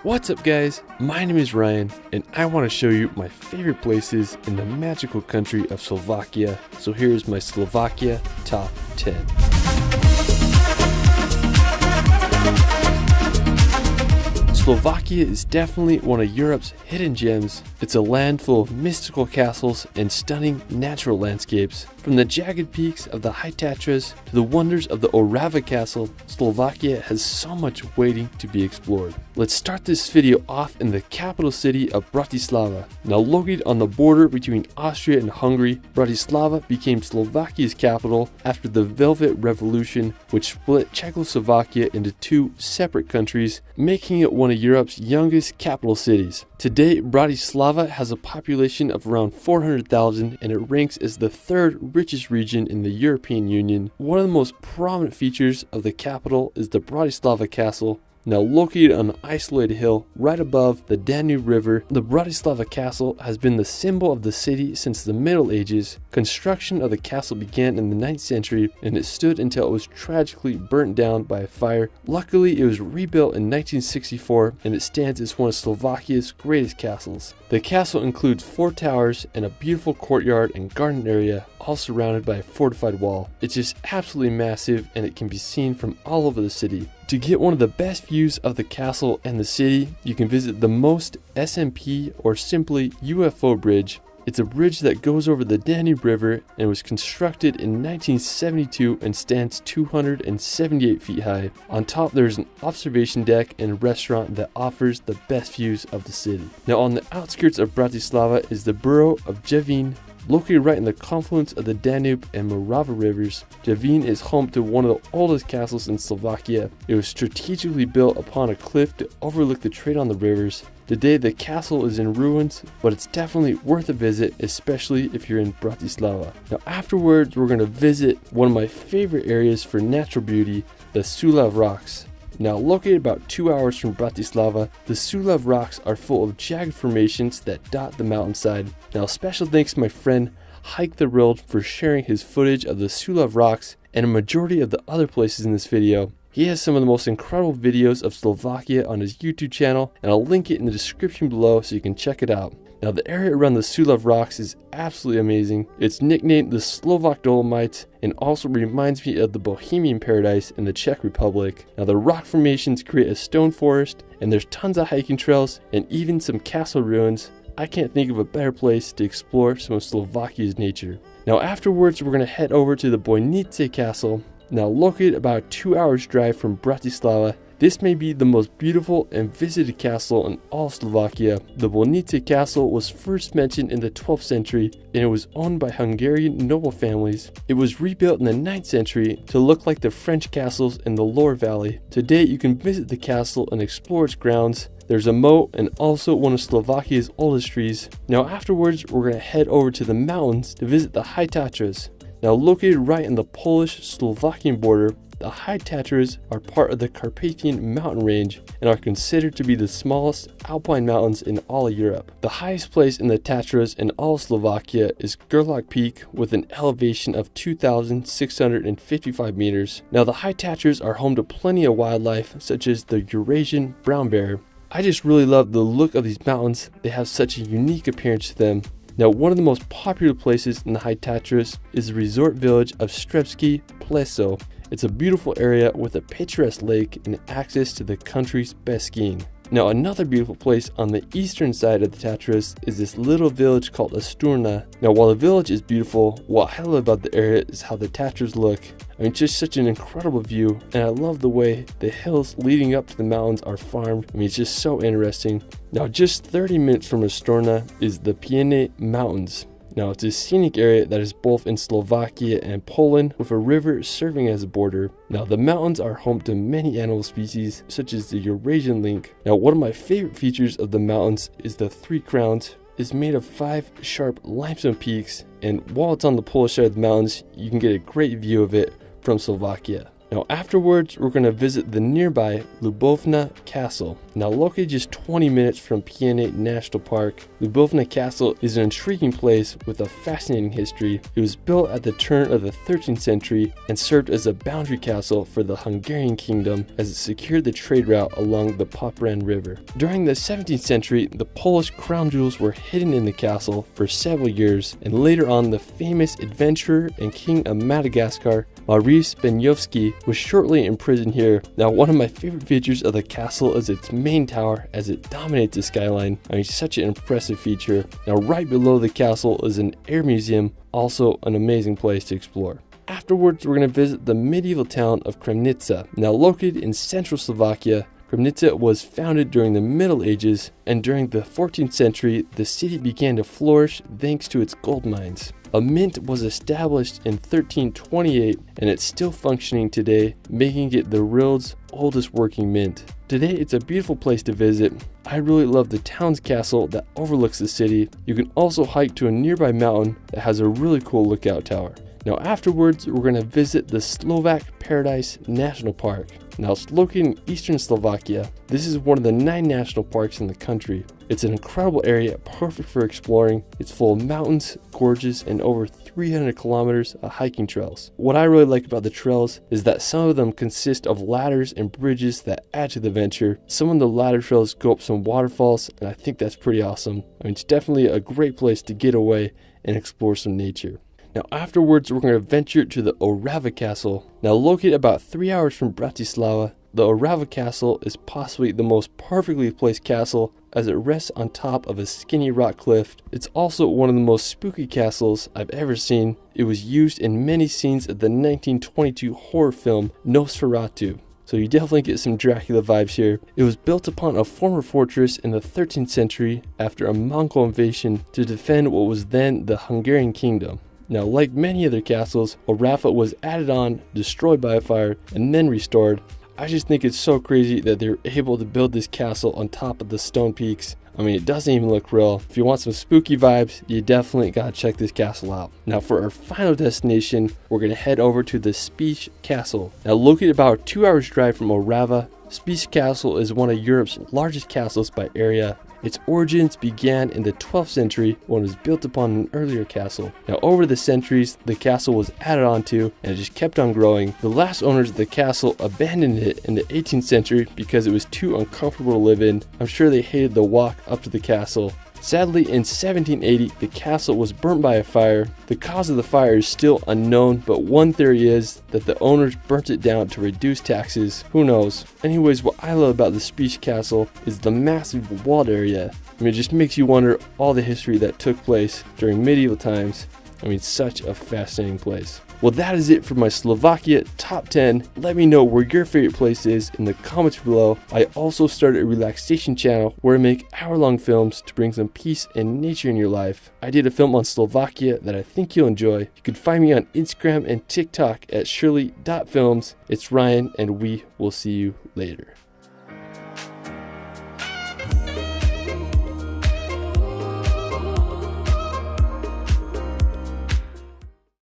What's up guys, my name is Ryan and I want to show you my favorite places in the magical country of Slovakia. So here's my Slovakia top 10. Slovakia is definitely one of Europe's hidden gems. It's a land full of mystical castles and stunning natural landscapes. From the jagged peaks of the High Tatras to the wonders of the Orava Castle, Slovakia has so much waiting to be explored. Let's start this video off in the capital city of Bratislava. Now located on the border between Austria and Hungary, Bratislava became Slovakia's capital after the Velvet Revolution, which split Czechoslovakia into two separate countries, making it one of Europe's youngest capital cities. Today, Bratislava has a population of around 400,000 and it ranks as the third richest region in the European Union. One of the most prominent features of the capital is the Bratislava Castle. Now located on an isolated hill right above the Danube River, the Bratislava Castle has been the symbol of the city since the Middle Ages. Construction of the castle began in the 9th century and it stood until it was tragically burnt down by a fire. Luckily, it was rebuilt in 1964 and it stands as one of Slovakia's greatest castles. The castle includes 4 towers and a beautiful courtyard and garden area, all surrounded by a fortified wall. It's just absolutely massive and it can be seen from all over the city. To get one of the best views of the castle and the city, you can visit the Most SMP or simply UFO bridge. It's a bridge that goes over the Danube River and was constructed in 1972 and stands 278 feet high. On top there's an observation deck and a restaurant that offers the best views of the city. Now on the outskirts of Bratislava is the borough of Javín. Located right in the confluence of the Danube and Morava rivers, Javín is home to one of the oldest castles in Slovakia. It was strategically built upon a cliff to overlook the trade on the rivers. Today the castle is in ruins, but it's definitely worth a visit, especially if you're in Bratislava. Now afterwards we're going to visit one of my favorite areas for natural beauty, the Sulav Rocks. Now located about 2 hours from Bratislava, the Sulav Rocks are full of jagged formations that dot the mountainside. Now special thanks to my friend Hike the World for sharing his footage of the Sulav Rocks and a majority of the other places in this video. He has some of the most incredible videos of Slovakia on his YouTube channel and I'll link it in the description below so you can check it out. Now the area around the Sulav Rocks is absolutely amazing. It's nicknamed the Slovak Dolomites and also reminds me of the Bohemian Paradise in the Czech Republic. Now the rock formations create a stone forest and there's tons of hiking trails and even some castle ruins. I can't think of a better place to explore some of Slovakia's nature. Now afterwards we're going to head over to the Bojnice Castle. Now located about a 2 hours drive from Bratislava, this may be the most beautiful and visited castle in all Slovakia. The Bojnice Castle was first mentioned in the 12th century and it was owned by Hungarian noble families. It was rebuilt in the 9th century to look like the French castles in the Loire Valley. Today you can visit the castle and explore its grounds. There's a moat and also one of Slovakia's oldest trees. Now afterwards we're going to head over to the mountains to visit the High Tatras. Now located right in the Polish-Slovakian border, the High Tatras are part of the Carpathian mountain range and are considered to be the smallest alpine mountains in all of Europe. The highest place in the Tatras in all Slovakia is Gerlach Peak with an elevation of 2,655 meters. Now the High Tatras are home to plenty of wildlife such as the Eurasian brown bear. I just really love the look of these mountains. They have such a unique appearance to them. Now one of the most popular places in the High Tatras is the resort village of Strebsky Pleso. It's a beautiful area with a picturesque lake and access to the country's best skiing. Now another beautiful place on the eastern side of the Tatras is this little village called Asturna. Now while the village is beautiful, what I love about the area is how the Tatras look. I mean, just such an incredible view, and I love the way the hills leading up to the mountains are farmed. I mean, it's just so interesting. Now just 30 minutes from Asturna is the Piene Mountains. Now it's a scenic area that is both in Slovakia and Poland with a river serving as a border. Now the mountains are home to many animal species such as the Eurasian lynx. Now one of my favorite features of the mountains is the Three Crowns. It's made of 5 sharp limestone peaks and while it's on the Polish side of the mountains you can get a great view of it from Slovakia. Now afterwards, we're going to visit the nearby Lubovna Castle. Now located just 20 minutes from Pienny National Park, Lubovna Castle is an intriguing place with a fascinating history. It was built at the turn of the 13th century and served as a boundary castle for the Hungarian kingdom as it secured the trade route along the Popran River. During the 17th century, the Polish crown jewels were hidden in the castle for several years, and later on the famous adventurer and king of Madagascar, Maurice Benyowski, was shortly imprisoned here. Now one of my favorite features of the castle is its main tower as it dominates the skyline. I mean, such an impressive feature. Now right below the castle is an air museum, also an amazing place to explore. Afterwards, we're going to visit the medieval town of Kremnica. Now located in central Slovakia, Kremnica was founded during the Middle Ages, and during the 14th century, the city began to flourish thanks to its gold mines. A mint was established in 1328, and it's still functioning today, making it the world's oldest working mint. Today, it's a beautiful place to visit. I really love the town's castle that overlooks the city. You can also hike to a nearby mountain that has a really cool lookout tower. Now afterwards, we're going to visit the Slovak Paradise National Park. Now it's located in eastern Slovakia. This is one of the 9 national parks in the country. It's an incredible area, perfect for exploring. It's full of mountains, gorges, and over 300 kilometers of hiking trails. What I really like about the trails is that some of them consist of ladders and bridges that add to the adventure. Some of the ladder trails go up some waterfalls, and I think that's pretty awesome. I mean, it's definitely a great place to get away and explore some nature. Now afterwards, we're going to venture to the Orava Castle. Now located about 3 hours from Bratislava, the Orava Castle is possibly the most perfectly placed castle as it rests on top of a skinny rock cliff. It's also one of the most spooky castles I've ever seen. It was used in many scenes of the 1922 horror film Nosferatu. So you definitely get some Dracula vibes here. It was built upon a former fortress in the 13th century after a Mongol invasion to defend what was then the Hungarian kingdom. Now, like many other castles, Orava was added on, destroyed by a fire, and then restored. I just think it's so crazy that they were able to build this castle on top of the stone peaks. I mean, it doesn't even look real. If you want some spooky vibes, you definitely gotta check this castle out. Now, for our final destination, we're gonna head over to the Spiš Castle. Now, located about a 2 hours drive from Orava, Spiš Castle is one of Europe's largest castles by area. Its origins began in the 12th century when it was built upon an earlier castle. Now over the centuries, the castle was added onto and it just kept on growing. The last owners of the castle abandoned it in the 18th century because it was too uncomfortable to live in. I'm sure they hated the walk up to the castle. Sadly, in 1780, the castle was burnt by a fire. The cause of the fire is still unknown, but one theory is that the owners burnt it down to reduce taxes. Who knows? Anyways, what I love about the Spiš Castle is the massive walled area. I mean, it just makes you wonder all the history that took place during medieval times. I mean, such a fascinating place. Well, that is it for my Slovakia top 10. Let me know where your favorite place is in the comments below. I also started a relaxation channel where I make hour-long films to bring some peace and nature in your life. I did a film on Slovakia that I think you'll enjoy. You can find me on Instagram and TikTok at shirley.films. It's Ryan, and we will see you later.